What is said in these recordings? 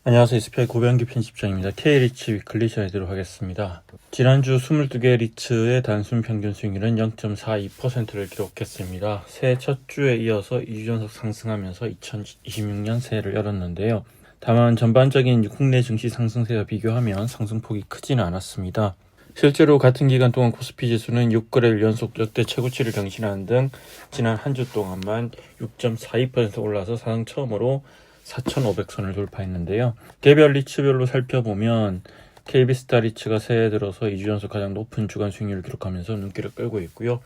안녕하세요. SPI 고병기 편집장입니다. K리츠 위클리 전해드리도록 하겠습니다. 지난주 22개 리츠의 단순 평균 수익률은 0.42%를 기록했습니다. 새해 첫 주에 이어서 2주 연속 상승하면서 2026년 새해를 열었는데요. 다만 전반적인 국내 증시 상승세와 비교하면 상승폭이 크지는 않았습니다. 실제로 같은 기간 동안 코스피 지수는 6거래일 연속 역대 최고치를 경신하는 등 지난 한 주 동안만 6.42% 올라서 사상 처음으로 4,500선을 돌파했는데요. 개별 리츠별로 살펴보면 KB스타 리츠가 새해 들어서 2주 연속 가장 높은 주간 수익률을 기록하면서 눈길을 끌고 있고요.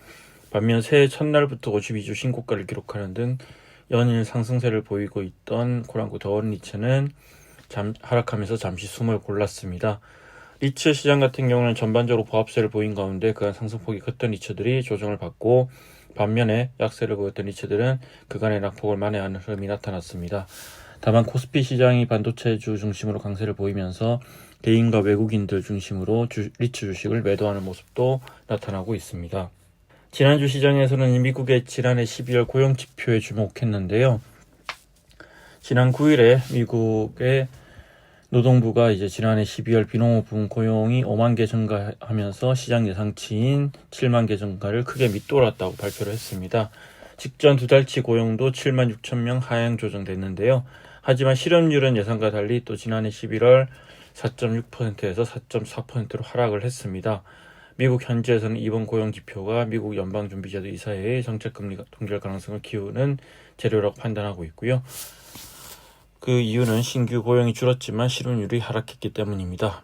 반면 새해 첫날부터 52주 신고가를 기록하는 등 연일 상승세를 보이고 있던 코랑코 더원 리츠는 하락하면서 잠시 숨을 골랐습니다. 리츠 시장 같은 경우는 전반적으로 보합세를 보인 가운데 그간 상승폭이 컸던 리츠들이 조정을 받고, 반면에 약세를 보였던 리츠들은 그간의 낙폭을 만회하는 흐름이 나타났습니다. 다만 코스피 시장이 반도체주 중심으로 강세를 보이면서 개인과 외국인들 중심으로 리츠 주식을 매도하는 모습도 나타나고 있습니다. 지난주 시장에서는 미국의 지난해 12월 고용지표에 주목했는데요. 지난 9일에 미국의 노동부가 지난해 12월 비농업 부문 고용이 5만 개 증가하면서 시장 예상치인 7만 개 증가를 크게 밑돌았다고 발표를 했습니다. 직전 두 달치 고용도 7만 6천 명 하향 조정됐는데요. 하지만 실업률은 예상과 달리 또 지난해 11월 4.6%에서 4.4%로 하락을 했습니다. 미국 현지에서는 이번 고용 지표가 미국 연방준비제도 이사회의 정책금리 동결 가능성을 키우는 재료라고 판단하고 있고요. 그 이유는 신규 고용이 줄었지만 실업률이 하락했기 때문입니다.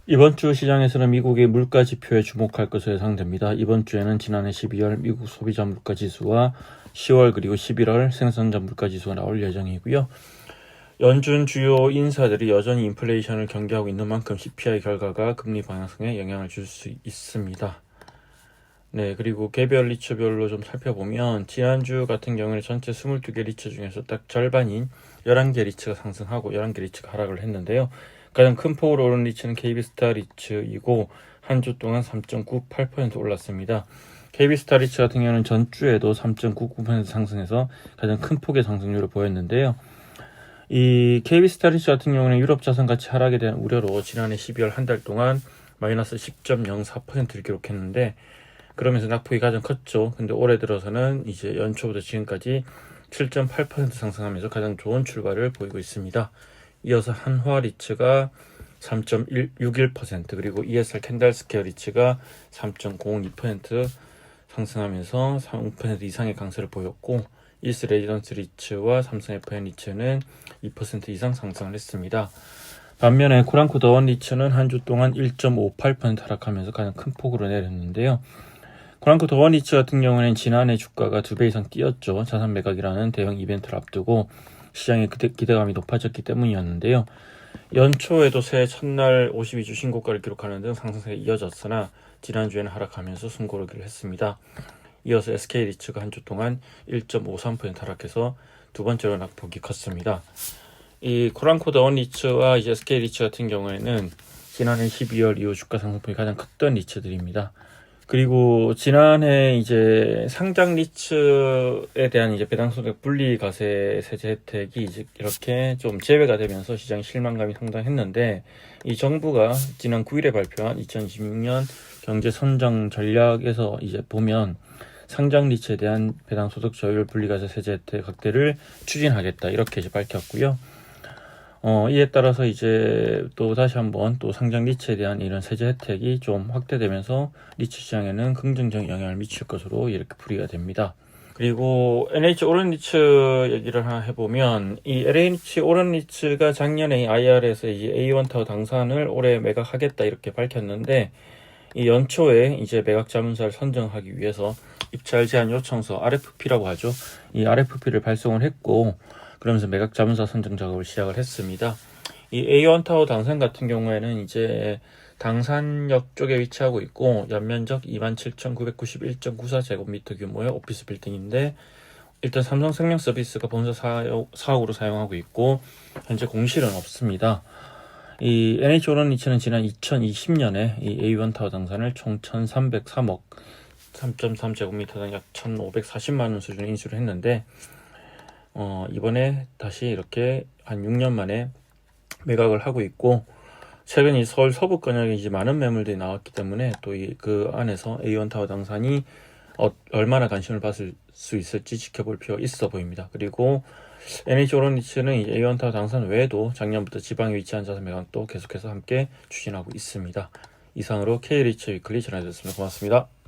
이번 주 시장에서는 미국의 물가 지표에 주목할 것으로 예상됩니다. 이번 주에는 지난해 12월 미국 소비자 물가 지수와 10월 그리고 11월 생산자 물가 지수가 나올 예정이고요. 연준 주요 인사들이 여전히 인플레이션을 경계하고 있는 만큼 CPI 결과가 금리 방향성에 영향을 줄 수 있습니다. 네, 그리고 개별 리츠별로 좀 살펴보면 지난주 같은 경우는 전체 22개 리츠 중에서 딱 절반인 11개 리츠가 상승하고 11개 리츠가 하락을 했는데요. 가장 큰 폭으로 오른 리츠는 KB스타 리츠이고 한 주 동안 3.98% 올랐습니다. KB스타 리츠 같은 경우는 전주에도 3.99% 상승해서 가장 큰 폭의 상승률을 보였는데요. 이 KB스타 리츠 같은 경우는 유럽 자산 가치 하락에 대한 우려로 지난해 12월 한 달 동안 마이너스 10.04%를 기록했는데, 그러면서 낙폭이 가장 컸죠. 근데 올해 들어서는 이제 연초부터 지금까지 7.8% 상승하면서 가장 좋은 출발을 보이고 있습니다. 이어서 한화 리츠가 3.61%, 그리고 ESR 캔달스퀘어 리츠가 3.02% 상승하면서 3% 이상의 강세를 보였고, 이스 레지던스 리츠와 삼성 FN 리츠는 2% 이상 상승을 했습니다. 반면에 코랑코 더원 리츠는 한 주 동안 1.58% 하락하면서 가장 큰 폭으로 내렸는데요. 코랑코 더원 리츠 같은 경우는 지난해 주가가 2배 이상 뛰었죠. 자산 매각이라는 대형 이벤트를 앞두고 시장의 기대감이 높아졌기 때문이었는데요. 연초에도 새해 첫날 52주 신고가를 기록하는 등 상승세가 이어졌으나 지난주에는 하락하면서 숨고르기를 했습니다. 이어서 SK리츠가 한 주 동안 1.53% 하락해서 두 번째로 낙폭이 컸습니다. 이 코랑코 더원 리츠와 이제 SK리츠 같은 경우에는 지난해 12월 이후 주가 상승폭이 가장 컸던 리츠들입니다. 그리고 지난해 이제 상장 리츠에 대한 이제 배당소득 분리과세 세제 혜택이 이제 이렇게 좀 제외가 되면서 시장 실망감이 상당했는데, 이 정부가 지난 9일에 발표한 2026년 경제 선정 전략에서 이제 보면 상장 리츠에 대한 배당소득 저율 분리과세 세제 혜택 확대를 추진하겠다, 이렇게 이제 밝혔고요. 이에 따라서 이제 또 다시 한번 또 상장 리츠에 대한 이런 세제 혜택이 좀 확대되면서 리츠 시장에는 긍정적 영향을 미칠 것으로 이렇게 풀이가 됩니다. 그리고 NH 오런리츠 얘기를 하나 해보면, 이 NH 오런리츠가 작년에 IR에서 이제 A1 타워 당산을 올해 매각하겠다 이렇게 밝혔는데, 이 연초에 이제 매각 자문사를 선정하기 위해서 입찰 제한 요청서 RFP라고 하죠. 이 RFP를 발송을 했고, 그러면서 매각 자문사 선정 작업을 시작을 했습니다. 이 A1 타워 당산 같은 경우에는 이제 당산역 쪽에 위치하고 있고, 연면적 27,991.94제곱미터 규모의 오피스 빌딩인데, 일단 삼성생명 서비스가 본사 사옥으로 사용하고 있고 현재 공실은 없습니다. 이 NH 오런리츠는 지난 2020년에 이 A1 타워 당산을 총 1,303억 3.3제곱미터당 약 1,540만 원 수준에 인수를 했는데, 이번에 다시 이렇게 한 6년 만에 매각을 하고 있고, 최근 이 서울 서부권역에 이제 많은 매물들이 나왔기 때문에 또 그 안에서 A1타워 당산이 얼마나 관심을 받을 수 있을지 지켜볼 필요가 있어 보입니다. 그리고 NH오런리츠는 이제 A1타워 당산 외에도 작년부터 지방에 위치한 자산 매각도 계속해서 함께 추진하고 있습니다. 이상으로 K리츠 위클리 전해드렸습니다. 고맙습니다.